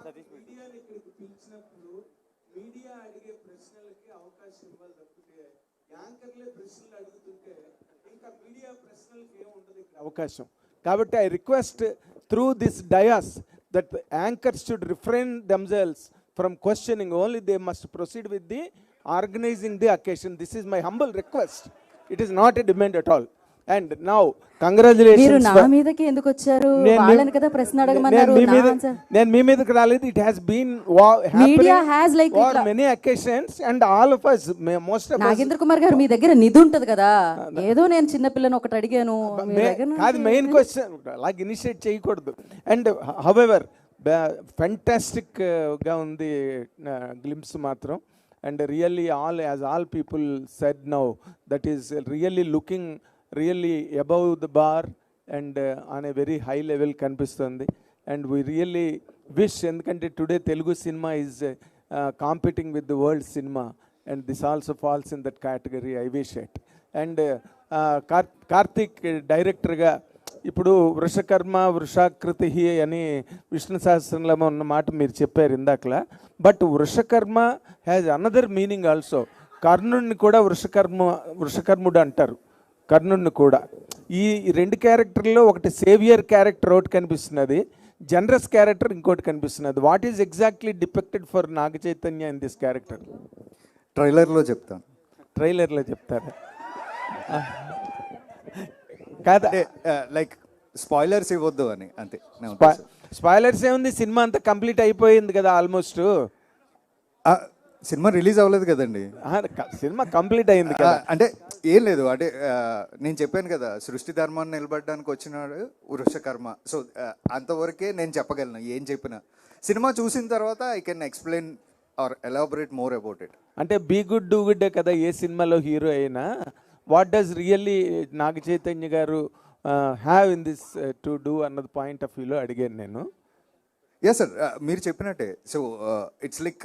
మీడియాని ఇక్కడికి పిలిచినప్పుడు మీడియా అడిగే ప్రశ్నలకి అవకాశం ఇవ్వాలి తప్పితే యాంకర్లే ప్రశ్నలు అడుగుతుంటే ఇంకా మీడియా ప్రశ్నలకి ఏముంటుంది ఇక్కడ అవకాశం. కాబట్టి I request through this dais that anchors should refrain themselves from questioning, only they must proceed with the organising the occasion. This is my humble request. It is not a demand at all. And now congratulations. మీరు నా మీదకి ఎందుకు వచ్చారు? వాళ్ళని కదా ప్రశ్న అడగమన్నారు. నేను మీ మీదకి రాలేదు. It has been media has like for many occasions and all of us, most of us. Nagendra Kumar గారు మీ దగ్గర నిధి ఉంటది కదా, ఏదో నేను చిన్న పిల్లని ఒకటి అడిగాను. అది మెయిన్ క్వశ్చన్, అలాగే ఇనిషియేట్ చేయకూడదు. అండ్ హౌఎవర్ ఫెంటాస్టిక్ గా ఉంది గ్లింప్స్ మాత్రం. And really all, as all people said now, that is really looking really above the bar and on a very high level కనిపిస్తుంది. And we really wish, ఎందుకంటే today Telugu cinema is competing with the world cinema and this also falls in that category. I wish it. And Karthik డైరెక్టర్గా ఇప్పుడు వృషకర్మ వృషాకృతి అని విష్ణు సహస్రంలో ఉన్న మాట మీరు చెప్పారు ఇందాకలా. But Vrishakarma has another meaning also. కర్ణుడిని కూడా వృషకర్ముడు అంటారు, కర్ణుడిని కూడా. ఈ రెండు క్యారెక్టర్లో ఒకటి సేవియర్ క్యారెక్టర్ ఒకటి కనిపిస్తున్నది, జనరస్ క్యారెక్టర్ ఇంకోటి కనిపిస్తున్నది. What is exactly depicted for Naga Chaitanya in this character? ట్రైలర్లో చెప్తాను. ట్రైలర్లో చెప్తారా? కాదా, లైక్ స్పాయిలర్స్ ఇవ్వద్దు అని అంతే. స్పాయిలర్స్ ఏముంది, సినిమా అంతా కంప్లీట్ అయిపోయింది కదా ఆల్మోస్ట్. సినిమా రిలీజ్ అవ్వలేదు కదండి. సినిమా కంప్లీట్ అయింది కదా. అంటే ఏం లేదు, అంటే నేను చెప్పాను కదా, సృష్టి ధర్మాన్ని నిలబడడానికి వచ్చినాడు వృషకర్మ. సో అంతవరకే నేను చెప్పగలను. ఏం చెప్పినా సినిమా చూసిన తర్వాత I can explain or elaborate more about it. అంటే బీ గుడ్ డూ గుడ్ కదా ఏ సినిమాలో హీరో అయినా. What does really Naga Chaitanya గారు have in this to do అన్నది పాయింట్ ఆఫ్ వ్యూలో అడిగాను నేను. ఎస్ సార్, మీరు చెప్పినట్టే. So it's like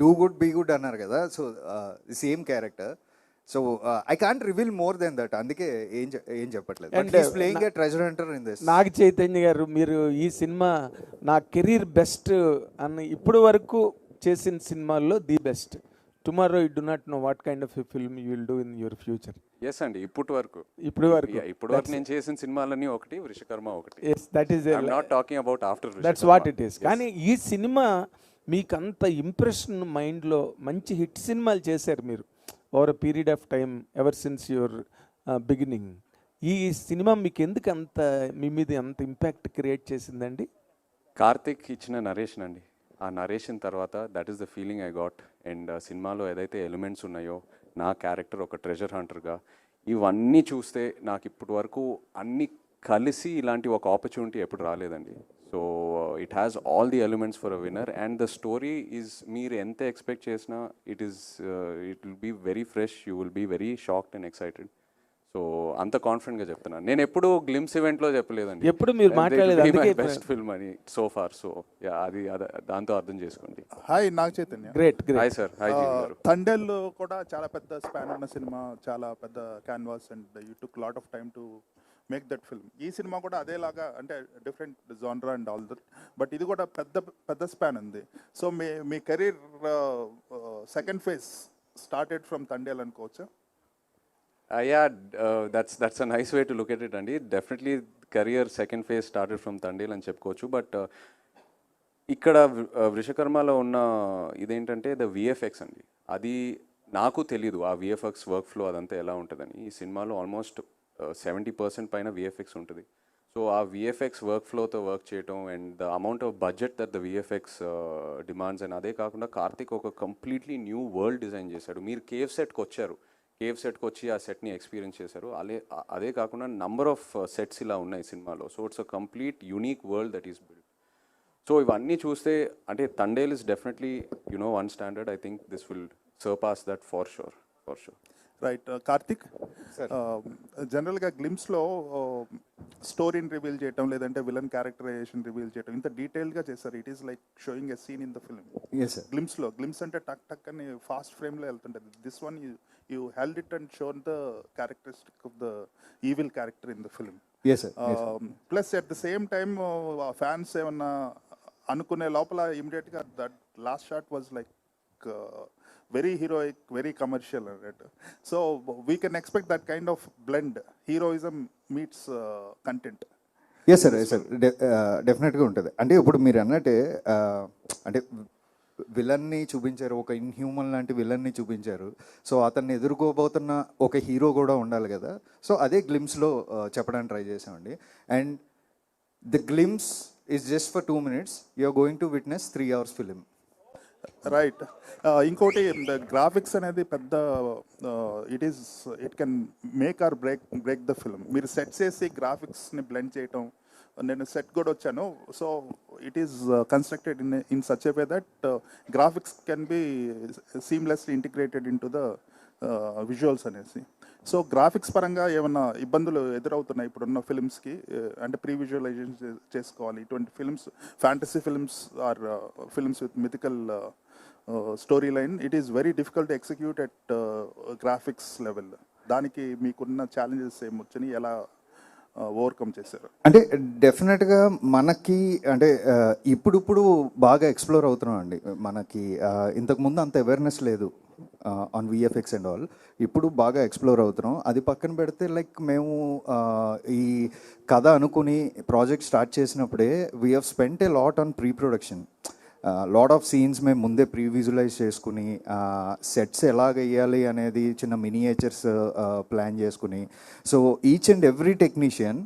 do good be good అన్నారు కదా, so same character. So I can't reveal more than that, అందుకే ఏం చెప్పట్లేదు. Playing a treasure hunter in this. నాగ చైతన్య గారు, మీరు ఈ సినిమా నా కెరీర్ బెస్ట్ అని ఇప్పుడు వరకు చేసిన సినిమాల్లో the best. Tomorrow you do not know what kind of film you will do in your future. Yes అండి, ఇప్పుడు వరకు నేను చేసిన సినిమాలన్నీ ఒకటి, వృషకర్మ ఒకటి. That is not talking about after. That's what it is. కానీ ఈ సినిమా మీకు అంత ఇంప్రెషన్ మైండ్లో, మంచి హిట్ సినిమాలు చేశారు మీరు over a period of time ever since your beginning. ఈ సినిమా మీకు ఎందుకు అంత, మీ మీద అంత ఇంపాక్ట్ క్రియేట్ చేసిందండి? కార్తిక్ ఇచ్చిన నరేషన్ అండి. ఆ నరేషన్ తర్వాత that is the feeling I got. And సినిమాలో ఏదైతే ఎలిమెంట్స్ ఉన్నాయో, నా క్యారెక్టర్ ఒక ట్రెజర్ హంటర్గా, ఇవన్నీ చూస్తే నాకు ఇప్పటి వరకు అన్నీ కలిసి ఇలాంటి ఒక ఆపర్చునిటీ ఎప్పుడు రాలేదండి. So it has all the elements for a winner. And the story is, మీరు ఎంత ఎక్స్పెక్ట్ చేసినా it will be very fresh. You will be very shocked and excited. So అంత కాన్ఫిడెంట్గా చెప్తున్నాను. నేను ఎప్పుడు గ్లిమ్స్ ఈవెంట్లో చెప్పలేదండి, ఎప్పుడు మీరు మాట్లాడలేదు బెస్ట్ ఫిల్మ్ అని సో ఫార్. సో అది దాంతో అర్థం చేసుకోండి. Hi Naga Chaitanya. Great. Hi sir. Hi గారు. తండేల్ కూడా చాలా పెద్ద స్పాన్ ఉన్న సినిమా, చాలా పెద్ద canvas, and you took lot of time to make that film. ఈ సినిమా కూడా అదేలాగా, అంటే డిఫరెంట్ జానరా అండ్ ఆల్ దట్, బట్ ఇది కూడా పెద్ద స్పాన్ ఉంది. సో మీ career second phase started from Thandel అనుకోవచ్చా? That's a nice way to look at it అండి. Definitely career second phase started from Thandel అని చెప్పుకోవచ్చు. బట్ ఇక్కడ వృషకర్మలో ఉన్న ఇదేంటంటే ద విఎఫ్ఎక్స్ అండి. అది నాకు తెలీదు, ఆ విఎఫ్ఎక్స్ వర్క్ ఫ్లో అదంతా ఎలా ఉంటుందని. ఈ సినిమాలో ఆల్మోస్ట్ 70% పైన విఎఫ్ఎక్స్ ఉంటుంది. సో ఆ విఎఫ్ఎక్స్ వర్క్ ఫ్లోతో వర్క్ చేయటం and the amount of budget that the VFX demands. And అదే కాకుండా కార్తిక్ ఒక కంప్లీట్లీ న్యూ వరల్డ్ డిజైన్ చేశాడు. మీరు కేవ్ సెట్కి వచ్చారు, కేవ్ సెట్కి వచ్చి ఆ సెట్ని ఎక్స్పీరియన్స్ చేశారు. అదే కాకుండా నంబర్ ఆఫ్ సెట్స్ ఇలా ఉన్నాయి సినిమాలో. So it's a complete unique world that is build. So ఇవన్నీ చూస్తే అంటే Thandel is definitely one standard. I think this will surpass that for sure. Right. Karthik, జనరల్గా గ్లిమ్స్లో స్టోరీని రివీల్ చేయటం, లేదంటే విలన్ క్యారెక్టరైజేషన్ రివీల్ చేయటం ఇంత డీటెయిల్గా చేస్తారు. It is like showing a scene in the film. Glimpse అంటే టక్ అని ఫాస్ట్ ఫ్రేమ్లో వెళ్తుంటుంది. This one you held it and shown the characteristic of the evil character in the film. Plus at the same time fans ఏమన్నా అనుకునే లోపల ఇమీడియట్గా that last shot was like very heroic, very commercial అన్నట్టు. So we can expect that kind of blend, heroism meets content. Yes sir, yes sir, డెఫినెట్గా ఉంటుంది. అంటే ఇప్పుడు మీరు అన్నట్టే అంటే విలన్ని చూపించారు, ఒక ఇన్హ్యూమన్ లాంటి విలన్ని చూపించారు. సో అతన్ని ఎదుర్కోబోతున్న ఒక హీరో కూడా ఉండాలి కదా. సో అదే గ్లిమ్స్లో చెప్పడానికి ట్రై చేసామండి. And the glimpse is just for 2 minutes. You're going to witness 3 hours film. Right. ఇంకోటి గ్రాఫిక్స్ అనేది పెద్ద it can make or break the film. మీరు సెట్ చేసి గ్రాఫిక్స్ని బ్లెండ్ చేయటం, నేను సెట్ కూడా వచ్చాను. So it is constructed in such a way that graphics can be seamlessly integrated in to the visuals అనేసి. సో గ్రాఫిక్స్ పరంగా ఏమన్నా ఇబ్బందులు ఎదురవుతున్నాయి ఇప్పుడున్న ఫిల్మ్స్కి? అంటే ప్రీ విజువలైజేషన్ చేసుకోవాలి ఇటువంటి films, fantasy films or films with mythical story line. It is very difficult to execute at graphics level. దానికి మీకున్న ఛాలెంజెస్ ఏమొచ్చని, ఎలా ఓవర్కమ్ చేశారు? అంటే డెఫినెట్గా మనకి అంటే ఇప్పుడు బాగా ఎక్స్ప్లోర్ అవుతున్నాం అండి. మనకి ఇంతకుముందు అంత అవేర్నెస్ లేదు ఆన్ విఎఫ్ఎక్స్ అండ్ ఆల్. ఇప్పుడు బాగా ఎక్స్ప్లోర్ అవుతున్నాం. అది పక్కన పెడితే లైక్ మేము ఈ కథ అనుకుని ప్రాజెక్ట్ స్టార్ట్ చేసినప్పుడే we have spent a lot on pre production. Lot of scenes మేము ముందే ప్రీ విజువలైజ్ చేసుకుని, సెట్స్ ఎలాగ వేయాలి అనేది చిన్న మినియేచర్స్ ప్లాన్ చేసుకుని. So each and every technician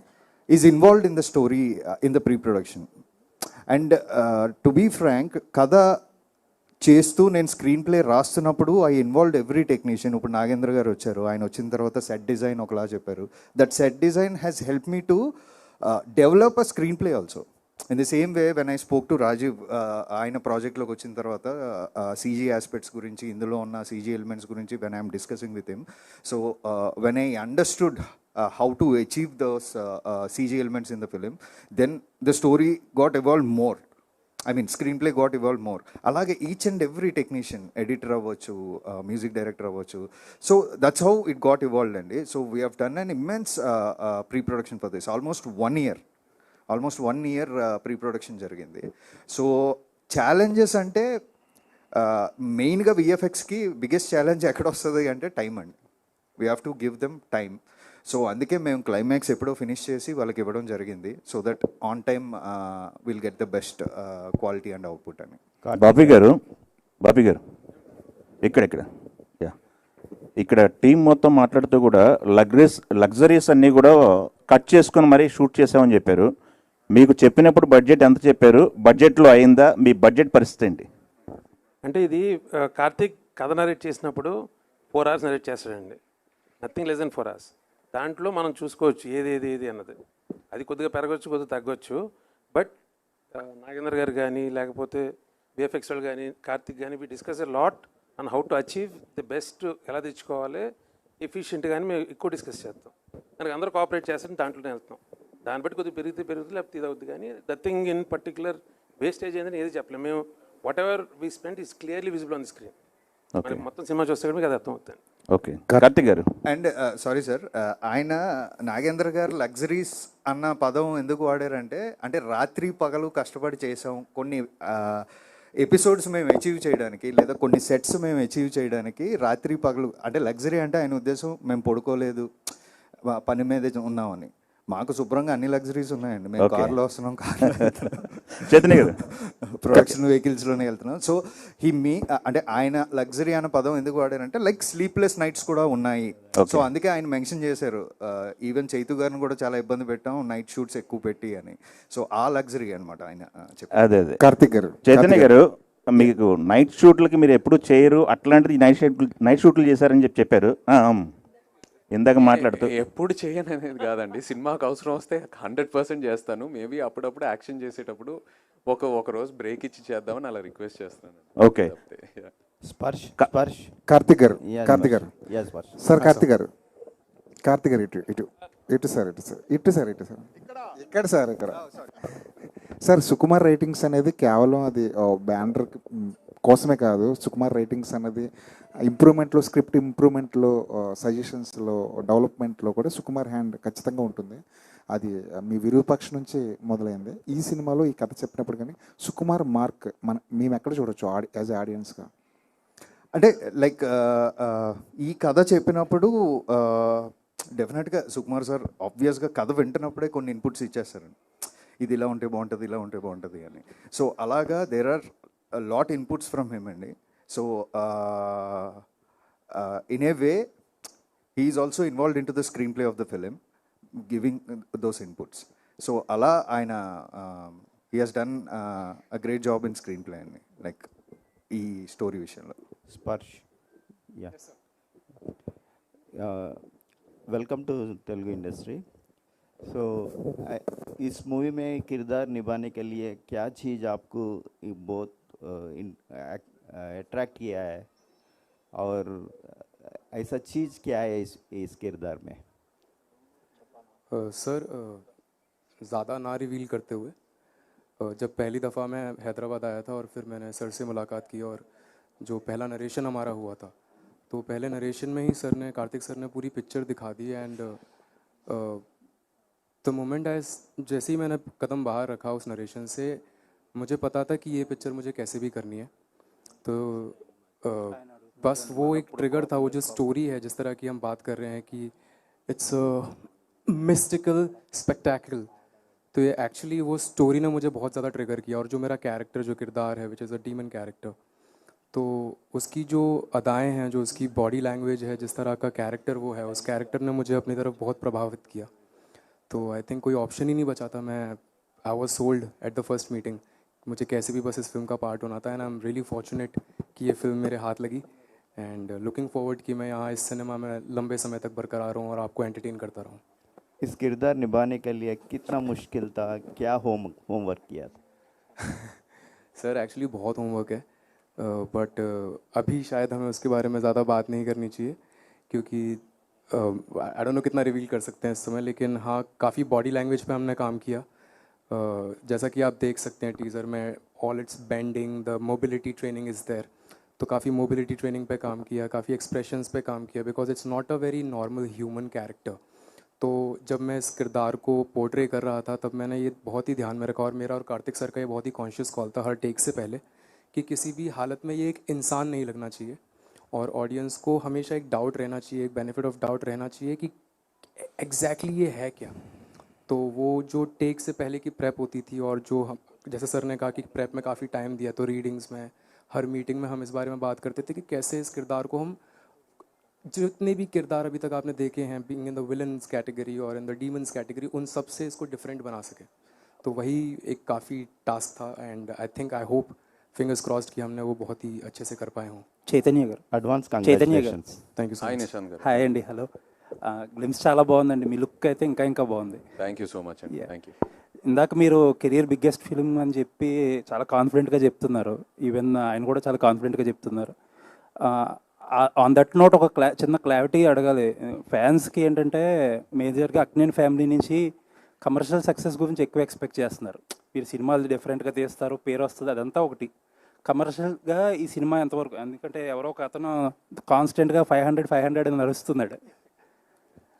is involved in the story in the pre production. And to be frank, కథ చేస్తూ నేను స్క్రీన్ ప్లే రాస్తున్నప్పుడు ఐ ఇన్వాల్వ్డ్ ఎవ్రీ టెక్నీషియన్. ఇప్పుడు నాగేంద్ర గారు వచ్చారు, ఆయన వచ్చిన తర్వాత సెట్ డిజైన్ ఒకలా చెప్పారు. That set design has help me to develop a screenplay also. In the same way when I spoke to Rajeev, ఆయన ప్రాజెక్ట్లోకి వచ్చిన తర్వాత సీజీ ఆస్పెక్ట్స్ గురించి, ఇందులో ఉన్న సీజీ ఎలిమెంట్స్ గురించి when I'm discussing with him. So when I understood how to achieve those CG elements in the film, then the story got evolved more. I mean, screenplay got evolved more. Alage each and every technician, editor avvachu, music director avvachu. So that's how it got evolved and so we have done an immense pre-production for this. Almost 1 year pre-production jarigindi. So challenges ante main ga VFX ki biggest challenge ekkada ostadi ante time and we have to give them time. So అందుకే మేము climax ఎప్పుడో finish చేసి వాళ్ళకి ఇవ్వడం జరిగింది. So that on time will get the best quality and output అని. బాపి గారు ఇక్కడ టీం మొత్తం మాట్లాడుతూ కూడా లగ్జరీస్ అన్నీ కూడా కట్ చేసుకొని మరీ షూట్ చేసామని చెప్పారు. మీకు చెప్పినప్పుడు బడ్జెట్ ఎంత చెప్పారు? బడ్జెట్లో అయిందా? మీ బడ్జెట్ పరిస్థితి ఏంటి? అంటే ఇది కార్తీక్ కథ నరేట్ చేసినప్పుడు 4 hours నరేట్ చేస్తాడండి. Nothing less than 4 hours. దాంట్లో మనం చూసుకోవచ్చు ఏది అన్నది. అది కొద్దిగా పెరగవచ్చు, కొద్దిగా తగ్గొచ్చు. బట్ నాగేంద్ర గారు కానీ, లేకపోతే విఎఫ్ఎక్స్ వాళ్ళు కానీ, కార్తిక్ కానీ, we discuss a lot on how to achieve the best, ఎలా తెచ్చుకోవాలి ఎఫిషియెంట్. కానీ మేము ఎక్కువ డిస్కస్ చేస్తాం. దానికి అందరూ కోఆపరేట్ చేస్తాం, దాంట్లోనే వెళ్తాం. దాన్ని బట్టి కొద్దిగా పెరుగుతుంది, లేకపోతే ఇది అవుతుంది. కానీ the thing in particular wastage ఏంటని ఏది చెప్పలేము. మేము what ever we spend is clearly visible on the screen. మొత్తం సినిమా చూస్తే కూడా అది అర్థం అవుతుంది. ఓకే, కార్తిక్ గారు. అండ్ సారీ సార్, ఆయన నాగేంద్ర గారు లగ్జరీస్ అన్న పదం ఎందుకు వాడారంటే, అంటే రాత్రి పగలు కష్టపడి చేసాం. కొన్ని ఎపిసోడ్స్ మేము అచీవ్ చేయడానికి, లేదా కొన్ని సెట్స్ మేము అచీవ్ చేయడానికి రాత్రి పగలు. అంటే లగ్జరీ అంటే ఆయన ఉద్దేశం మేము పడుకోలేదు, పని మీదే ఉన్నామని. మాకు శుభ్రంగా అన్ని లగ్జరీస్ ఉన్నాయండి. మేము కార్లో వస్తున్నాం, చైతన్య గారు ప్రొడక్షన్ వెహికల్స్లోనే వెళ్తున్నాం. సో అంటే ఆయన లగ్జరీ అనే పదం ఎందుకు వాడారంటే, లైక్ స్లీప్లెస్ నైట్స్ కూడా ఉన్నాయి. సో అందుకే ఆయన మెన్షన్ చేశారు. ఈవెన్ చైతు గారిని కూడా చాలా ఇబ్బంది పెట్టాం, నైట్ షూట్స్ ఎక్కువ పెట్టి అని. సో ఆ లగ్జరీ అనమాట ఆయన చెప్పారు. అదే కార్తిక్ గారు. చైతన్య గారు, మీకు నైట్ షూట్లకి మీరు ఎప్పుడు చేయరు, అట్లాంటిది నైట్ షూట్లు చేశారని చెప్పారు. ఇందాక మాట్లాడుతూ ఎప్పుడు చేయను అనేది కాదండి. సినిమాకి అవసరం వస్తే 100% చేస్తాను. మేబీ అప్పుడప్పుడు యాక్షన్ చేసేటప్పుడు ఒక రోజు బ్రేక్ ఇచ్చి చేద్దామని అలా రిక్వెస్ట్ చేస్తాను. ఓకే, స్పర్శ్ కార్తిక్ గారు సార్ కార్తిక్ గారు ఇటు సార్ ఇక్కడ సార్ సుకుమార్ రైటింగ్స్ అనేది కేవలం అది బ్యానర్ కోసమే కాదు, సుకుమార్ రైటింగ్స్ అన్నది ఇంప్రూవ్మెంట్లో, స్క్రిప్ట్ ఇంప్రూవ్మెంట్లో, సజెషన్స్లో, డెవలప్మెంట్లో కూడా సుకుమార్ హ్యాండ్ ఖచ్చితంగా ఉంటుంది. అది మీ విరూపాక్ష నుంచి మొదలైంది. ఈ సినిమాలో ఈ కథ చెప్పినప్పుడు కానీ సుకుమార్ మార్క్ మేము ఎక్కడ చూడొచ్చు యాజ్ ఆడియన్స్గా? అంటే లైక్ ఈ కథ చెప్పినప్పుడు డెఫినెట్గా సుకుమార్ సార్ ఆబ్వియస్గా కథ వింటున్నప్పుడే కొన్ని ఇన్పుట్స్ ఇచ్చేస్తారండి. ఇది ఇలా ఉంటే బాగుంటుంది, ఇలా ఉంటే బాగుంటుంది అని. సో అలాగా there are lot inputs from him అండి. So in a way he is also involved in to the screenplay of the film, giving those inputs. So అలా ఆయన he has done a great job in screenplay అండి, like ఈ story విషయంలో. Sparsh, welcome to Telugu industry. So इस movie में किरदार निभाने के लिए क्या चीज़ आपको बहुत अट्रैक्ट किया है और ऐसा चीज़ क्या है इस किरदार में? सर ज़्यादा ना रिवील करते हुए, जब पहली दफ़ा मैं हैदराबाद आया था और फिर मैंने सर से मुलाकात की और जो पहला नरेशन हमारा हुआ था, तो पहले नरेशन में ही सर ने, कार्तिक सर ने पूरी पिक्चर दिखा दी. एंड द मोमेंट जैसे ही मैंने कदम बाहर रखा उस नरेशन से, मुझे पता था कि ये पिक्चर मुझे कैसे भी करनी है. तो बस वो एक ट्रिगर था, वो जो स्टोरी है जिस तरह की हम बात कर रहे हैं कि इट्स मिस्टिकल स्पेक्टेकल, तो ये एक्चुअली वो स्टोरी ने मुझे बहुत ज़्यादा ट्रिगर किया. और जो मेरा कैरेक्टर, जो किरदार है which is a demon character, तो उसकी जो अदाएं हैं, जो उसकी बॉडी लैंग्वेज है, जिस तरह का कैरेक्टर वो है, उस कैरेक्टर ने मुझे अपनी तरफ बहुत प्रभावित किया. तो आई थिंक कोई ऑप्शन ही नहीं बचा था. मैं I was sold at the first meeting. मुझे कैसे भी बस इस फिल्म का पार्ट होना था. And I am really fortunate कि ये फिल्म मेरे हाथ लगी. एंड लुकिंग फॉरवर्ड कि मैं यहाँ इस सिनेमा में लंबे समय तक बरकरार रहूँ और आपको एंटरटेन करता रहूँ. इस किरदार निभाने के लिए कितना मुश्किल था, क्या होमवर्क किया था? सर एक्चुअली बहुत होमवर्क है, बट अभी शायद हमें उसके बारे में ज़्यादा बात नहीं करनी चाहिए, क्योंकि आई डोंट नो कितना रिवील कर सकते हैं इस समय. लेकिन हाँ, काफ़ी बॉडी लैंग्वेज पे हमने काम किया. जैसा कि आप देख सकते हैं टीज़र में, all it's bending, the mobility training is there. तो काफ़ी मोबिलिटी ट्रेनिंग पे काम किया, काफ़ी एक्सप्रेशंस पे काम किया, because it's not a very normal human character. तो जब मैं इस किरदार को पोर्ट्रे कर रहा था, तब मैंने ये बहुत ही ध्यान में रखा. और मेरा और कार्तिक सर का ये बहुत ही कॉन्शियस कॉल था हर टेक से पहले, कि किसी भी हालत में ये एक इंसान नहीं लगना चाहिए. और ऑडियंस को हमेशा एक डाउट रहना चाहिए, एक बेनिफिट ऑफ डाउट रहना चाहिए कि एग्जैक्टली ये है क्या. तो वो जो टेक से पहले की प्रेप होती थी, और जो हम, जैसे सर ने कहा कि प्रेप में काफ़ी टाइम दिया, तो रीडिंग्स में, हर मीटिंग में हम इस बारे में बात करते थे कि कैसे इस किरदार को हम, जितने भी किरदार अभी तक आपने देखे हैं being in the villains category और इन द डीमन्स कैटेगरी, उन सब से इसको डिफरेंट बना सके. तो वही एक काफ़ी टास्क था. And I think, I hope, fingers crossed कि हमने वो बहुत ही अच्छे से कर पाए हों. చైతన్య గారు, అడ్వాన్స్ చైతన్య గారు, congratulations. Thank you so hi much. Nishant గారు. హాయ్ అండి. హలో. గ్లిమ్స్ చాలా బాగుందండి. మీ లుక్ అయితే ఇంకా బాగుంది. థ్యాంక్ యూ సో మచ్ అండి. Yeah. Thank you. ఇందాక మీరు కెరియర్ బిగ్గెస్ట్ ఫిల్మ్ అని చెప్పి చాలా కాన్ఫిడెంట్గా చెప్తున్నారు. ఈవెన్ ఆయన కూడా చాలా కాన్ఫిడెంట్గా చెప్తున్నారు. ఆన్ దట్ నోట్ ఒక చిన్న క్లారిటీ అడగాలి ఫ్యాన్స్కి. ఏంటంటే మేజర్గా అక్నేని ఫ్యామిలీ నుంచి కమర్షియల్ సక్సెస్ గురించి ఎక్కువ ఎక్స్పెక్ట్ చేస్తున్నారు. మీరు సినిమాలు డిఫరెంట్గా తీస్తారు, పేరు వస్తుంది, అదంతా ఒకటి. కమర్షియల్గా ఈ సినిమా ఎంతవరకు? ఎందుకంటే ఎవరో ఒక అతను కాన్స్టెంట్గా 500 అని నడుస్తున్నాడు.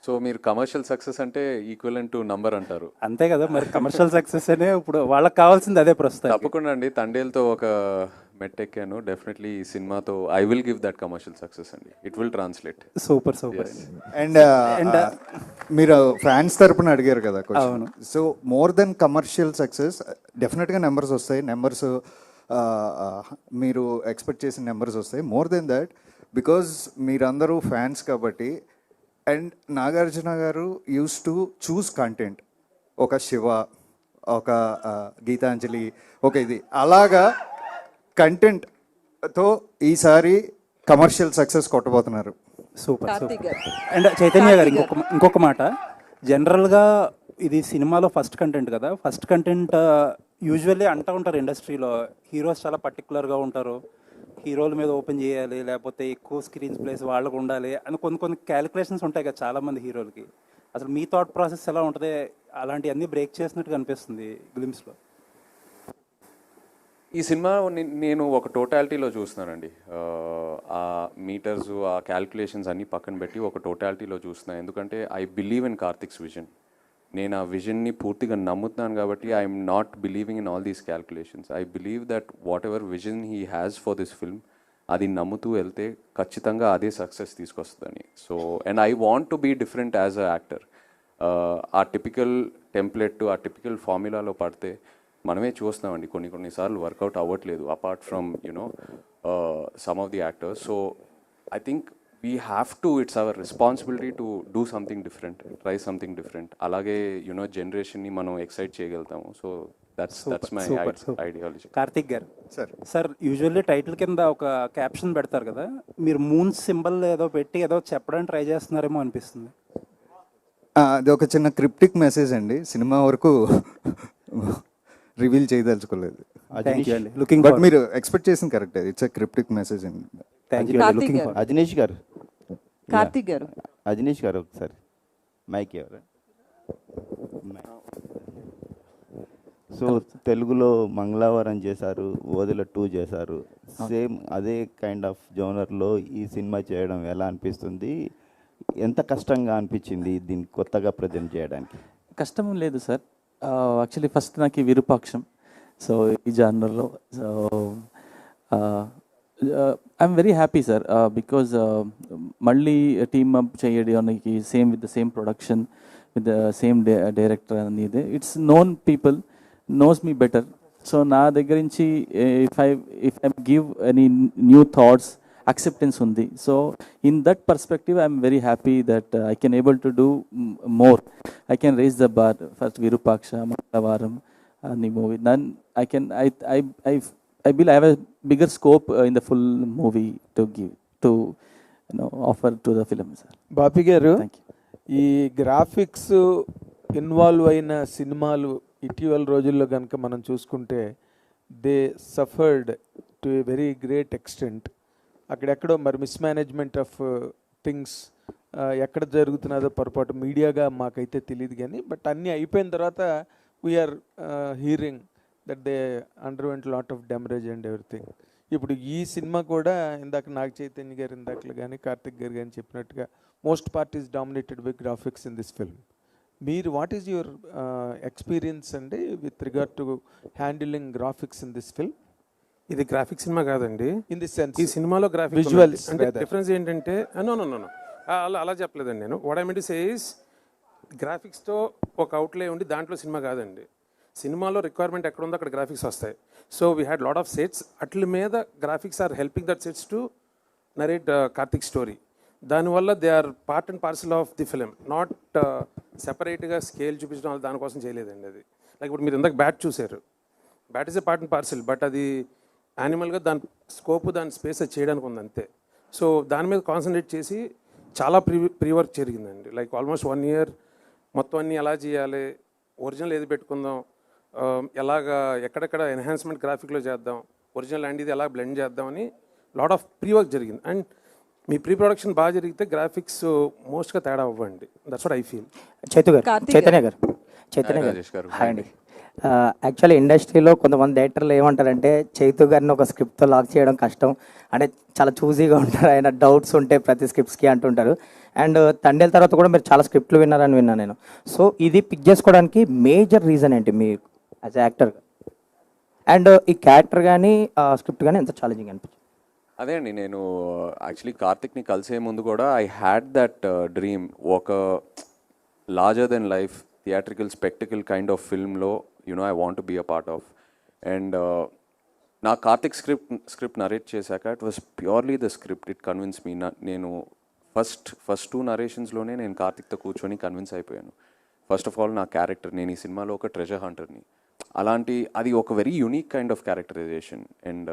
సో మీరు కమర్షియల్ సక్సెస్ అంటే ఈక్వలెంట్ టు నంబర్ అంటారు. అంతే కదా మరి. కమర్షియల్ సక్సెస్ అనే ఇప్పుడు వాళ్ళకి కావాల్సింది అదే ప్రస్తుతం. తప్పకుండా అండి. తండేల్తో ఒక మెట్టెక్కాను. డెఫినెట్లీ ఈ సినిమాతో I will give that commercial success అండి. It will translate. Super. And మీరు ఫ్యాన్స్ తరపున అడిగారు కదా question. So more than commercial success, డెఫినెట్గా నెంబర్స్ వస్తాయి. నెంబర్స్ మీరు ఎక్స్పెక్ట్ చేసిన నెంబర్స్ వస్తాయి. మోర్ దెన్ దట్, బికాజ్ మీరందరూ ఫ్యాన్స్ కాబట్టి. And Nagarjuna garu used to choose content. ఒక శివ, ఒక గీతాంజలి, ఒక ఇది అలాగా కంటెంట్తో ఈసారి కమర్షియల్ సక్సెస్ కొట్టబోతున్నారు. సూపర్. అండ్ చైతన్య గారు ఇంకొక మాట. జనరల్గా ఇది సినిమాలో ఫస్ట్ కంటెంట్ కదా. ఫస్ట్ కంటెంట్ యూజువల్లీ అంటూ ఉంటారు ఇండస్ట్రీలో, హీరోస్ చాలా పర్టికులర్గా ఉంటారు, హీరోల మీద ఓపెన్ చేయాలి, లేకపోతే ఎక్కువ స్క్రీన్ ప్లేస్ వాళ్ళకు ఉండాలి అని కొన్ని క్యాలిక్యులేషన్స్ ఉంటాయి కదా చాలామంది హీరోలకి. అసలు మీ థాట్ ప్రాసెస్ ఎలా ఉంటుంది? అలాంటివన్నీ బ్రేక్ చేసినట్టు కనిపిస్తుంది గ్లిమ్స్లో. ఈ సినిమా నేను ఒక టోటాలిటీలో చూస్తున్నానండి. ఆ మీటర్స్, ఆ క్యాల్కులేషన్స్ అన్నీ పక్కన పెట్టి ఒక టోటాలిటీలో చూస్తున్నాను. ఎందుకంటే I believe in Karthik's vision. నేను ఆ విజన్ని పూర్తిగా నమ్ముతున్నాను కాబట్టి I'm not believing in all these calculations. I believe that whatever vision he has for this film, అది నమ్ముతూ వెళ్తే ఖచ్చితంగా అదే సక్సెస్ తీసుకొస్తుందని. So and I want to be different as a actor. ఆ టిపికల్ టెంప్లెట్, ఆ typical ఫార్ములాలో పడితే మనమే చూస్తున్నామండి కొన్నిసార్లు వర్కౌట్ అవ్వట్లేదు, apart from you know some of the actors. So I think we have to, it's our responsibility to do something different, try something different. అలాగే you know జనరేషన్ని మనం ఎక్సైట్ చేయగలుగుతాము. So that's my ideology. Karthik garu sir sir, usually title కింద ఒక caption పెడతారు కదా, మీరు moon symbol ఏదో పెట్టి ఏదో చెప్పడానికి ట్రై చేస్తున్నారేమో అనిపిస్తుంది. అది ఒక చిన్న క్రిప్టిక్ మెసేజ్ అండి, సినిమా వరకు రివీల్ చేయదలుచుకోలేదు. థ్యాంక్ యూ అండి. లుకింగ్ బట్ మీరు ఎక్స్పెక్ట్ చేసింది correct, it's a cryptic message అండి. Thank you. కార్తిక్ లుకింగ్ గారు. అజనీష్ గారు, కార్తిక్ గారు, అజనీష్ గారు ఒకసారి మైక్ ఎవరు. సో తెలుగులో మంగళవారం చేశారు, ఓదెల 2 చేశారు. సేమ్ అదే కైండ్ ఆఫ్ జోనర్లో ఈ సినిమా చేయడం ఎలా అనిపిస్తుంది? ఎంత కష్టంగా అనిపించింది దీన్ని కొత్తగా ప్రజెంట్ చేయడానికి? కష్టం లేదు సార్. యాక్చువల్లీ ఫస్ట్ నాకు ఈ విరూపాక్షం, సో ఈ జానర్లో so I'm very happy sir, because మళ్ళీ టీమ్ అప్ చేయడానికి same with the same production with the same director అనేది it's known people knows me better. So నా దగ్గర నుంచి if I give any new thoughts, acceptance ఉంది. So in that perspective I am very happy that I can able to do more. I can raise the bar. First Virupaksha, Mangalavaram and the movie, then I can I believe I have a bigger scope in the full movie to give to offer to the film, sir. బాపి గారు, Thank you. ఈ graphics involve అయిన సినిమాలు ఇటీవల రోజుల్లో కనుక మనం చూసుకుంటే they suffered to a very great extent. అక్కడెక్కడో మరి మిస్మేనేజ్మెంట్ ఆఫ్ థింగ్స్ ఎక్కడ జరుగుతున్నదో పొరపాటు మీడియాగా మాకైతే తెలియదు కానీ, బట్ అన్నీ అయిపోయిన తర్వాత we're hearing that they underwent lot of damage and everything. ఇప్పుడు ఈ సినిమా కూడా ఇందాక నాగ చైతన్య గారు ఇందాకలు కానీ కార్తిక్ గారు కానీ చెప్పినట్టుగా most part is dominated by graphics in this film. మీరు వాట్ ఈస్ యువర్ ఎక్స్పీరియన్స్ అండి with regard to handling graphics in this film? ఇది గ్రాఫిక్ సినిమా కాదండి. ఇన్ దిస్ సెన్స్ ఈ సినిమాలో గ్రాఫిక్ విజువల్స్ అంటే డిఫరెన్స్ ఏంటంటే నో అలా చెప్పలేదండి నేను. What I mean to say is గ్రాఫిక్స్తో ఒక అవుట్లే ఉండి దాంట్లో సినిమా కాదండి. సినిమాలో రిక్వైర్మెంట్ ఎక్కడ ఉందో అక్కడ గ్రాఫిక్స్ వస్తాయి. So we had lot of sets, అట్ల మీద graphics are helping that sets to narrate Karthik story. దానివల్ల they are part and parcel of the film, not సెపరేట్గా స్కేల్ చూపించడం దానికోసం చేయలేదండి. అది లైక్ ఇప్పుడు మీరు ఇందాక బ్యాట్ చూసారు, bat is a part and parcel, but అది యానిమల్గా దాని స్కోప్ దాని స్పేస్ అది చేయడానికి ఉంది అంతే. సో దాని మీద కాన్సన్ట్రేట్ చేసి చాలా ప్రీ వర్క్ జరిగిందండి. లైక్ ఆల్మోస్ట్ 1 year మొత్తం అన్నీ ఎలా చేయాలి, ఒరిజినల్ ఏది పెట్టుకుందాం, ఎలాగా ఎక్కడెక్కడ ఎన్హాన్స్మెంట్ గ్రాఫిక్లో చేద్దాం, ఒరిజినల్ అండ్ ఇది ఎలా బ్లెండ్ చేద్దామని లాట్ ఆఫ్ ప్రీ వర్క్ జరిగింది. అండ్ మీ ప్రీ ప్రొడక్షన్ బాగా జరిగితే గ్రాఫిక్స్ మోస్ట్గా తేడా అవ్వండి. That's what I feel. Chaitanya garu hi అండి. యాక్చువల్లీ ఇండస్ట్రీలో కొంతమంది డైరెక్టర్లు ఏమంటారంటే చైతు గారిని ఒక స్క్రిప్ట్తో లాక్ చేయడం కష్టం, అంటే చాలా చూజీగా ఉంటారు, ఆయన డౌట్స్ ఉంటాయి ప్రతి స్క్రిప్ట్స్కి అంటుంటారు. అండ్ తండేల తర్వాత కూడా మీరు చాలా స్క్రిప్ట్లు విన్నారని విన్నాను నేను. సో ఇది పిక్ చేసుకోవడానికి మేజర్ రీజన్ ఏంటి మీరు యాజ్ యాక్టర్? అండ్ ఈ క్యారెక్టర్ కానీ స్క్రిప్ట్ కానీ ఎంత ఛాలెంజింగ్ అనిపించింది? అదే అండి, నేను యాక్చువల్లీ కార్తిక్ని కలిసే ముందు కూడా ఐ హ్యాడ్ దట్ డ్రీమ్, ఒక larger than life theatrical spectacle kind of ఫిల్మ్లో I want to be a part of. And నా కార్తిక్ స్క్రిప్ట్ నరేట్ చేశాక it was purely the script, it convince me. నేను ఫస్ట్ 2 నరేషన్స్లోనే నేను కార్తిక్తో కూర్చొని కన్విన్స్ అయిపోయాను. ఫస్ట్ ఆఫ్ ఆల్ నా క్యారెక్టర్, నేను ఈ సినిమాలో ఒక ట్రెజర్ హంటర్ని, అలాంటి అది ఒక very unique kind of characterisation. And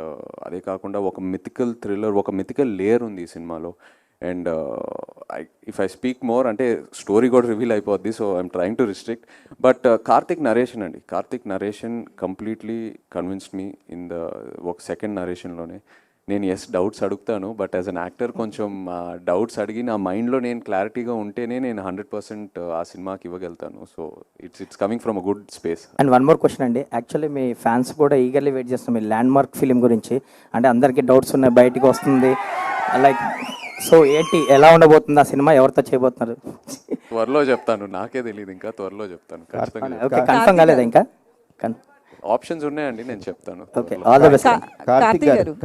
అదే కాకుండా ఒక మిథికల్ థ్రిల్లర్, ఒక మిథికల్ లేయర్ ఉంది ఈ సినిమాలో. And if I speak more అంటే స్టోరీ కూడా రివీల్ అయిపోద్ది, so I'm trying to restrict. But Karthik narration అండి, Karthik narration completely convinced me in the ఒక సెకండ్ నరేషన్లోనే. నేను ఎస్ డౌట్స్ అడుగుతాను, బట్ యాజ్ అన్ యాక్టర్ కొంచెం డౌట్స్ అడిగి నా మైండ్లో నేను క్లారిటీగా ఉంటేనే నేను 100% ఆ సినిమాకి ఇవ్వగలుగుతాను. So it's coming from a good space. And one more question అండి, యాక్చువల్లీ మీ ఫ్యాన్స్ కూడా ఈగర్లీ వెయిట్ చేస్తున్నారు మీ ల్యాండ్ మార్క్ ఫిలిం గురించి. అంటే అందరికీ డౌట్స్ ఉన్నాయి, బయటికి వస్తుంది లైక్, సో ఏంటి ఎలా ఉండబోతుంది ఆ సినిమా, ఎవరితో చేయబోతున్నారు? త్వరలో చెప్తాను, నాకే తెలియదు ఇంకా, త్వరలో చెప్తాను ఖచ్చితంగా. ఓకే, కన్ఫర్మ్ కాలేదా ఇంకా? ఆప్షన్స్ ఉన్నాయండి, నేను చెప్తాను. Okay, all the best.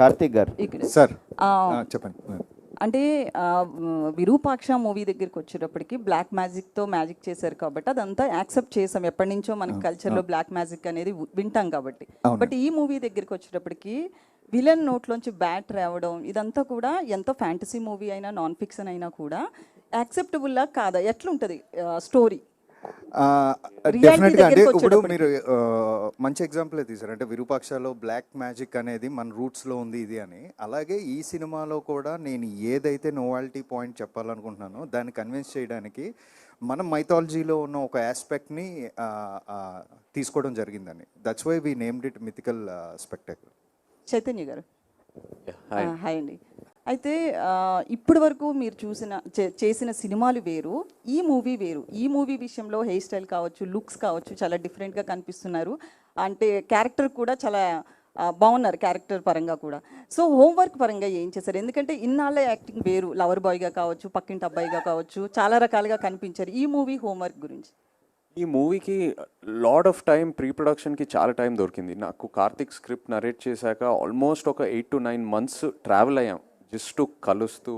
Karthik garu sir చెప్పండి. అంటే విరూపాక్ష మూవీ దగ్గరికి వచ్చేటప్పటికి బ్లాక్ మ్యాజిక్తో మ్యాజిక్ చేశారు కాబట్టి అదంతా యాక్సెప్ట్ చేసాం, ఎప్పటి నుంచో మన కల్చర్లో బ్లాక్ మ్యాజిక్ అనేది వింటాం కాబట్టి. బట్ ఈ మూవీ దగ్గరికి వచ్చేటప్పటికి విలన్ నోట్లోంచి బ్యాట్ రావడం ఇదంతా కూడా ఎంత ఫ్యాంటసీ మూవీ అయినా నాన్ ఫిక్షన్ అయినా కూడా యాక్సెప్టబుల్లా కాదా, ఎట్లుంటుంది స్టోరీ? డెఫినెట్గా అంటే ఇప్పుడు మీరు మంచి ఎగ్జాంపులే తీశారు. అంటే విరూపాక్షలో బ్లాక్ మ్యాజిక్ అనేది మన రూట్స్లో ఉంది ఇది అని. అలాగే ఈ సినిమాలో కూడా నేను ఏదైతే నోవాలిటీ పాయింట్ చెప్పాలనుకుంటున్నానో దాన్ని కన్విన్స్ చేయడానికి మనం మైథాలజీలో ఉన్న ఒక ఆస్పెక్ట్ని తీసుకోవడం జరిగిందని. That's why we named it mythical spectacular. Chaitanya garu hi అండి. అయితే ఇప్పటి వరకు మీరు చేసిన సినిమాలు వేరు, ఈ మూవీ వేరు. ఈ మూవీ విషయంలో హెయిర్ స్టైల్ కావచ్చు, లుక్స్ కావచ్చు, చాలా డిఫరెంట్గా కనిపిస్తున్నారు. అంటే క్యారెక్టర్ కూడా చాలా బాగున్నారు, క్యారెక్టర్ పరంగా కూడా. సో హోంవర్క్ పరంగా ఏం చేశారు? ఎందుకంటే ఇన్నాళ్ళ యాక్టింగ్ వేరు, లవర్ బాయ్గా కావచ్చు, పక్కింటి అబ్బాయిగా కావచ్చు, చాలా రకాలుగా కనిపించారు. ఈ మూవీ హోంవర్క్ గురించి. ఈ మూవీకి లాడ్ ఆఫ్ టైం, ప్రీ ప్రొడక్షన్కి చాలా టైం దొరికింది నాకు. కార్తిక్ స్క్రిప్ట్ నరేట్ చేశాక ఆల్మోస్ట్ ఒక 8 to 9 months ట్రావెల్ అయ్యాం, జస్ట్ కలుస్తూ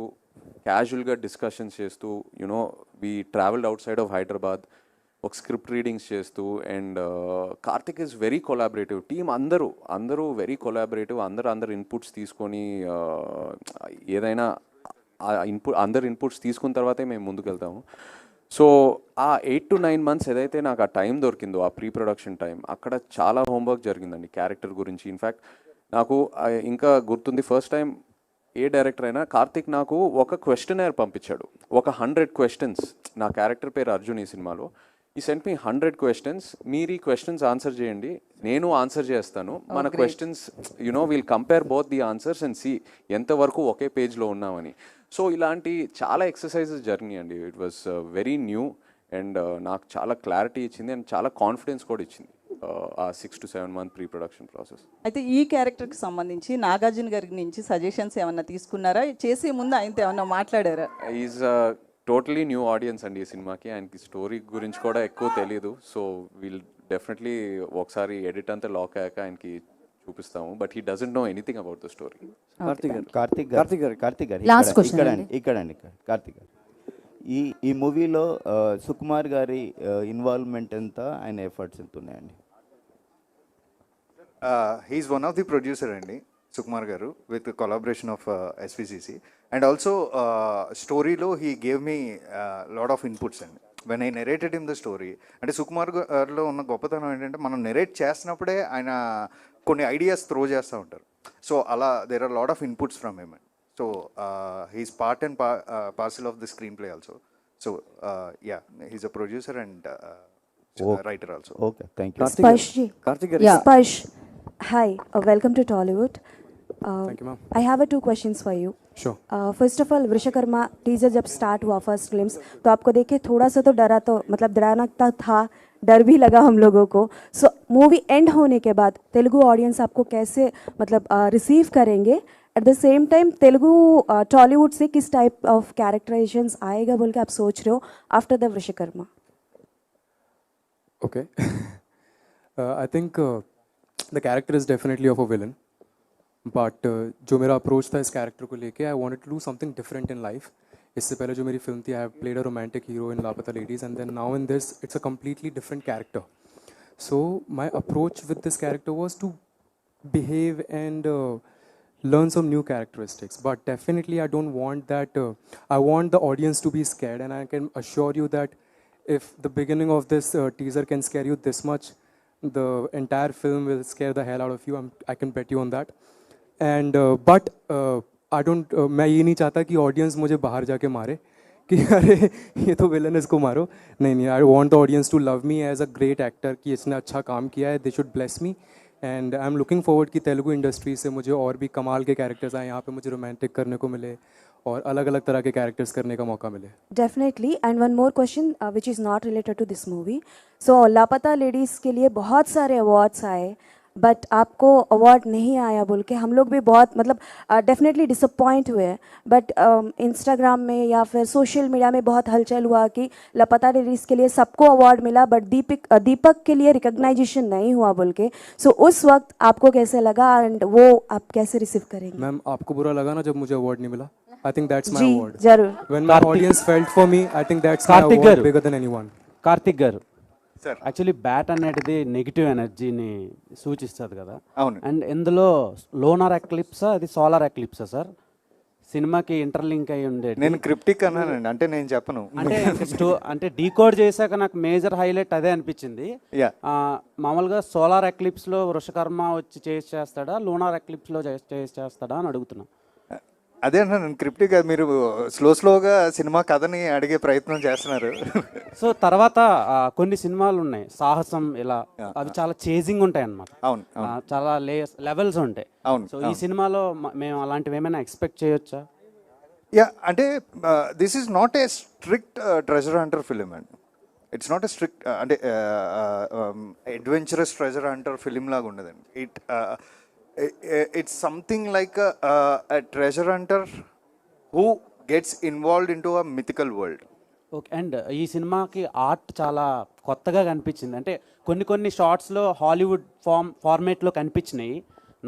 క్యాజువల్గా డిస్కషన్స్ చేస్తూ. You know we travelled out side of Hyderabad, ఒక స్క్రిప్ట్ రీడింగ్స్ చేస్తూ. And Karthik is very collaborative. Team అందరూ వెరీ కొలాబరేటివ్. అందరు ఇన్పుట్స్ తీసుకొని ఏదైనా అందరు ఇన్పుట్స్ తీసుకున్న తర్వాతే మేము ముందుకు వెళ్తాము. సో ఆ 8 to 9 months ఏదైతే నాకు ఆ టైం దొరికిందో, ఆ ప్రీ ప్రొడక్షన్ టైం, అక్కడ చాలా హోంవర్క్ జరిగిందండి క్యారెక్టర్ గురించి. ఇన్ఫ్యాక్ట్ నాకు ఇంకా గుర్తుంది, ఫస్ట్ టైం ఏ డైరెక్టర్ అయినా కార్తిక్ నాకు ఒక క్వశ్చనర్ పంపించాడు, ఒక 100 questions. నా క్యారెక్టర్ పేరు అర్జున్ ఈ సినిమాలో. ఈ సెంట్ మీ 100 questions. మీరు ఈ క్వశ్చన్స్ ఆన్సర్ చేయండి, నేను ఆన్సర్ చేస్తాను. మన questions will compare both the answers and see ఎంతవరకు ఒకే పేజ్లో ఉన్నామని. సో ఇలాంటి చాలా ఎక్సర్సైజెస్ జరిగినాయండి. It was very new and నాకు చాలా క్లారిటీ ఇచ్చింది అండ్ చాలా కాన్ఫిడెన్స్ కూడా ఇచ్చింది ఆ 6 to 7 month pre production process. అయితే ఈ క్యారెక్టర్కి సంబంధించి నాగార్జున గారి నుంచి సజెషన్స్ ఏమన్నా తీసుకున్నారా? చేసే ముందు ఆయనతో ఏమన్నా మాట్లాడారా? ఈజ్ టోటలీ న్యూ ఆడియన్స్ అండి ఈ సినిమాకి. ఆయనకి స్టోరీ గురించి కూడా ఎక్కువ తెలియదు. సో వీల్ డెఫినెట్లీ ఒకసారి ఎడిట్ అంతా లాక్ అయ్యాక ఆయనకి చూపిస్తాము. But he doesn't know anything about the story. Karthik గారు ఇక్కడండి కార్తిక్ గారు, ఈ మూవీలో సుకుమార్ గారి ఇన్వాల్వ్మెంట్ ఎంత, ఆయన ఎఫర్ట్స్ ఎంత ఉన్నాయండి? He's one of the producer అండి Sukumar garu, with collaboration of SVCC. And also స్టోరీలో he gave me lot of inputs అండి when I narrated in the story. అంటే సుకుమార్ గారిలో ఉన్న గొప్పతనం ఏంటంటే మనం నెరేట్ చేసినప్పుడే ఆయన కొన్ని ఐడియాస్ త్రో చేస్తూ ఉంటారు. సో అలా there are lot of inputs from him. So he's part and parcel of the screenplay also. So yeah, he's a producer and writer also. Okay, thank you. Sparsh, hi, welcome to Tollywood. Thank you, ma'am. I have 2 questions for you. Sure. First of all, Vishwakarma teaser जब start हुआ first glimpse, तो आपको देख के थोड़ा सा तो डरा, तो मतलब डराना था, डर भी लगा हम लोगों को. सो मूवी एंड होने के बाद तेलुगु ऑडियंस आपको कैसे मतलब रिसीव करेंगे? At the same time Telugu Tollywood से किस टाइप ऑफ कैरेक्टराइजेशंस आएगा बोल के आप सोच रहे हो after the Vishwakarma? Okay. I think the character is definitely of a villain. But जो मेरा अप्रोच था इस कैरेक्टर को लेके, I wanted to do something different in life. इससे पहले जो मेरी फिल्म थी, I have played a romantic hero in लापता ladies, and then now in this, it's a completely different character. So my approach with this character was to behave and learn some new characteristics. But definitely I don't want that. I want the audience to be scared, and I can assure you that if the beginning of this teaser can scare you this much, the entire film will scare the hell out of you. I can bet you on that. And but I don't, मैं ये नहीं चाहता कि audience मुझे बाहर जाके मारे कि अरे ये तो विलन, इसको मारो. नहीं, I want the audience to love me as a great actor, कि इसने अच्छा काम किया है. They should bless me and I am looking forward कि तेलुगु इंडस्ट्री से मुझे और भी कमाल के कैरेक्टर्स आए, यहाँ पे मुझे रोमांटिक करने को मिले और अलग अलग तरह के कैरेक्टर्स करने का मौका मिले. Definitely. And one more question which is not related to this movie. So Laapataa ladies के लिए बहुत सारे अवार्ड्स आए, बट आपको अवार्ड नहीं आया बोल के हम लोग भी बहुत मतलब डेफिनेटली डिसअपॉइंट हुए. बट इंस्टाग्राम में या फिर सोशल मीडिया में बहुत हलचल हुआ कि लापता लेडीज़ के लिए सबको अवार्ड मिला बट दीपक के लिए रिकग्नाइजेशन नहीं हुआ बोल के. सो उस वक्त आपको कैसे लगा एंड वो आप कैसे रिसीव करेंगे? मैम आपको बुरा लगा ना जब मुझे अवार्ड नहीं मिला? आई थिंक दैट्स माय जी अवार्ड. जरूर. When my audience felt for me, I think that's my award bigger than anyone. Karthik garu, sir actually bat అనేది నెగిటివ్ ఎనర్జీని సూచిస్తుంది కదా. అవును. అండ్ ఇందులో లోనార్ ఎక్లిప్సా అది సోలార్ ఎక్లిప్సా సార్? సినిమాకి ఇంటర్లింక్ అయి ఉండేది. నేను క్రిప్టిక్ అన్నానండి, అంటే నేను చెప్పను. అంటే అంటే డీకోడ్ చేశాక నాకు మేజర్ హైలైట్ అదే అనిపించింది. యా మామూలుగా సోలార్ ఎక్లిప్స్లో వృషకర్మ వచ్చి చేస్తాడా, లూనార్ ఎక్లిప్స్లో చేస్తాడా అని అడుగుతున్నా. అదే అన్నా, నేను క్రిప్టిక్, మీరు స్లోగా సినిమా కథని అడిగే ప్రయత్నం చేస్తున్నారు. సో తర్వాత కొన్ని సినిమాలు ఉన్నాయి సాహసం ఇలా, అవి చాలా చేజింగ్ ఉంటాయి అన్నమాట. అవును, చాలా లెవెల్స్ ఉంటాయి. అవును. సో ఈ సినిమాలో మేము అలాంటివి ఏమైనా ఎక్స్పెక్ట్ చేయొచ్చా? యా, అంటే this is not a strict treasure Hunter film అండి. ఇట్స్ నాట్ ఏ స్ట్రిక్ట్ అంటే అడ్వెంచరస్ ట్రెజర్ హంటర్ ఫిలిం లాగా ఉండదండి. It's something like a treasure hunter who gets involved into a mythical world. Okay. And ఈ సినిమాకి art చాలా కొత్తగా కనిపించింది. అంటే కొన్ని షార్ట్స్లో హాలీవుడ్ ఫార్మేట్లో కనిపించినాయి.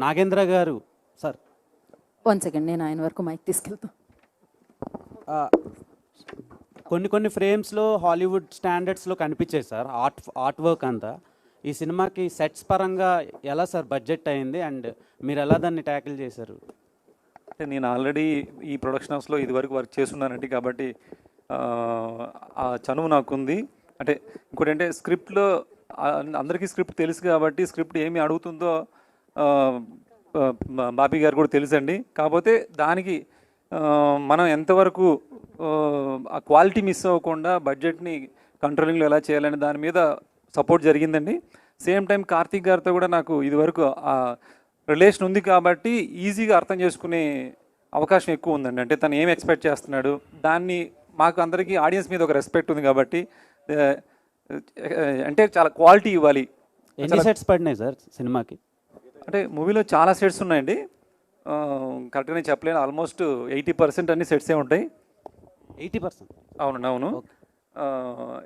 నాగేంద్ర గారు సార్, 1 సెకండ్, నేను ఆయన వరకు మైక్ తీసుకెళ్తాను. కొన్ని ఫ్రేమ్స్లో హాలీవుడ్ స్టాండర్డ్స్లో కనిపించాయి సార్ ఆర్ట్ వర్క్ అంతా. ఈ సినిమాకి సెట్స్ పరంగా ఎలా సార్ బడ్జెట్ అయింది అండ్ మీరు ఎలా దాన్ని ట్యాకిల్ చేశారు? అంటే నేను ఆల్రెడీ ఈ ప్రొడక్షన్ హౌస్లో ఇదివరకు వర్క్ చేస్తున్నానండి, కాబట్టి ఆ చనువు నాకుంది. అంటే ఇంకోటి అంటే స్క్రిప్ట్లో అందరికీ స్క్రిప్ట్ తెలుసు కాబట్టి స్క్రిప్ట్ ఏమి అడుగుతుందో బాపీ గారు కూడా తెలుసండి. కాకపోతే దానికి మనం ఎంతవరకు ఆ క్వాలిటీ మిస్ అవ్వకుండా బడ్జెట్ని కంట్రోలింగ్లో ఎలా చేయాలనే దాని మీద సపోర్ట్ జరిగిందండి. సేమ్ టైం కార్తీక్ గారితో కూడా నాకు ఇదివరకు రిలేషన్ ఉంది కాబట్టి ఈజీగా అర్థం చేసుకునే అవకాశం ఎక్కువ ఉందండి. అంటే తను ఏం ఎక్స్పెక్ట్ చేస్తున్నాడు, దాన్ని మాకు అందరికీ ఆడియన్స్ మీద ఒక రెస్పెక్ట్ ఉంది కాబట్టి అంటే చాలా క్వాలిటీ ఇవ్వాలి. ఎన్ని సెట్స్ పడినాయి సార్ సినిమాకి? అంటే మూవీలో చాలా సెట్స్ ఉన్నాయండి, కరెక్ట్గా నేను చెప్పలేను. ఆల్మోస్ట్ 80% అన్ని సెట్సే ఉంటాయి. 80%? అవునండి, అవును.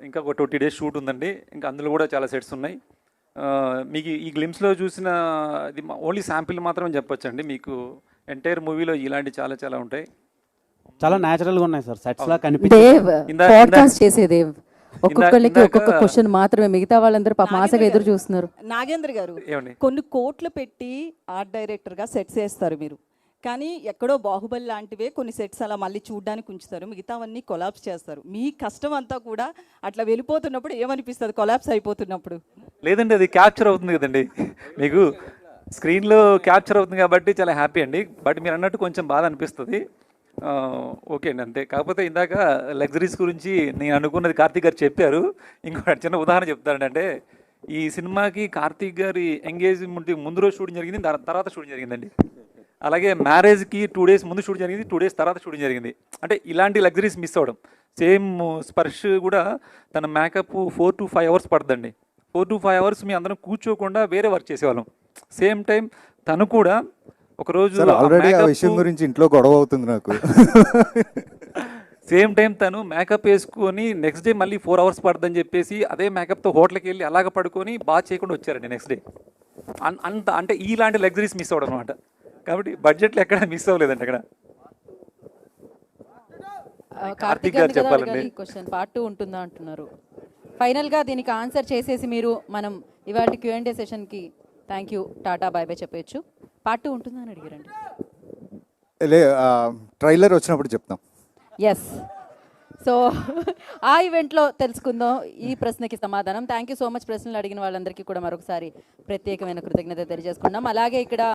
ఇంకా ఒక 20 days షూట్ ఉందండి, ఇంకా అందులో కూడా చాలా సెట్స్ ఉన్నాయి. మీకు ఈ గ్లిమ్స్లో చూసిన ఇది ఓన్లీ శాంపిల్ మాత్రమే చెప్పొచ్చండి. మీకు ఎంటైర్ మూవీలో ఇలాంటి చాలా చాలా ఉంటాయి. చాలా న్యాచురల్గా ఉన్నాయి సార్ సెట్స్ లా దేవ్ పాడ్కాస్ట్ చేసే దేవ్ ఒక్కొక్కళ్ళకి ఒక్కొక్క క్వశ్చన్ మాత్రమే, మిగతా వాళ్ళందరూ పాపం ఆశగా ఎదురు చూస్తున్నారు. నాగేంద్ర గారు, కొన్ని కోట్లు పెట్టి ఆర్ట్ డైరెక్టర్గా సెట్స్ వేస్తారు మీరు, కానీ ఎక్కడో బాహుబలి లాంటివే కొన్ని సెట్స్ అలా మళ్ళీ చూడడానికి ఉంచుతారు, మిగతావన్నీ కొలాప్స్ చేస్తారు. మీ కష్టం అంతా కూడా అట్లా వెళ్ళిపోతున్నప్పుడు ఏమనిపిస్తుంది కొలాప్స్ అయిపోతున్నప్పుడు? లేదండి, అది క్యాప్చర్ అవుతుంది కదండి, మీకు స్క్రీన్లో క్యాప్చర్ అవుతుంది కాబట్టి చాలా హ్యాపీ అండి. బట్ మీరు అన్నట్టు కొంచెం బాధ అనిపిస్తుంది. ఓకే అండి, అంతే. కాకపోతే ఇందాక లగ్జరీస్ గురించి నేను అనుకున్నది కార్తీక్ గారు చెప్పారు. ఇంకో చిన్న ఉదాహరణ చెప్తానండి. అంటే ఈ సినిమాకి కార్తీక్ గారి ఎంగేజ్మెంట్ ముందు రోజు షూటింగ్ జరిగింది, తర్వాత షూటింగ్ జరిగిందండి. అలాగే మ్యారేజ్కి 2 days ముందు షూట్ జరిగింది, 2 days తర్వాత షూటింగ్ జరిగింది. అంటే ఇలాంటి లగ్జరీస్ మిస్ అవ్వడం. సేమ్ స్పర్శ్ కూడా తన మేకప్ 4 to 5 hours పడుతుందండి. 4 to 5 hours మీ అందరం కూర్చోకుండా వేరే వర్క్ చేసేవాళ్ళం. సేమ్ టైం తను కూడా ఒకరోజు ఆల్రెడీ ఆ విషయం గురించి ఇంట్లో గొడవ అవుతుంది నాకు. సేమ్ టైం తను మేకప్ వేసుకొని నెక్స్ట్ డే మళ్ళీ 4 hours పడుతుందని చెప్పేసి అదే మేకప్తో హోటల్కి వెళ్ళి అలాగ పడుకొని బాగా చేయకుండా వచ్చారండి నెక్స్ట్ డే. అంత అంటే ఇలాంటి లగ్జరీస్ మిస్ అవ్వడం అనమాట. కాబట్టి బడ్జెట్లో ఎక్కడ మిస్ అవ్వలేదండి అక్కడ. కార్తీక్ గారు చెప్పాలండి. క్వశ్చన్ పార్ట్ 2 ఉంటుందా అంటున్నారు. ఫైనల్గా దీనికి ఆన్సర్ చేసేసి మీరు మనం ఇవాళ Q&A సెషన్కి thank you, tata, bye bye చెప్పచ్చు. పార్ట్ 2 ఉంటుందా అని అడిగారండి. ట్రైలర్ వచ్చినప్పుడు చెప్తాం. ఎస్, సో ఆ ఈవెంట్లో తెలుసుకుందాం ఈ ప్రశ్నకి సమాధానం. Thank you so much. ప్రశ్నలు అడిగిన వాళ్ళందరికీ కూడా మరొకసారి ప్రత్యేకమైన కృతజ్ఞత తెలియజేసుకున్నాం. అలాగే ఇక్కడ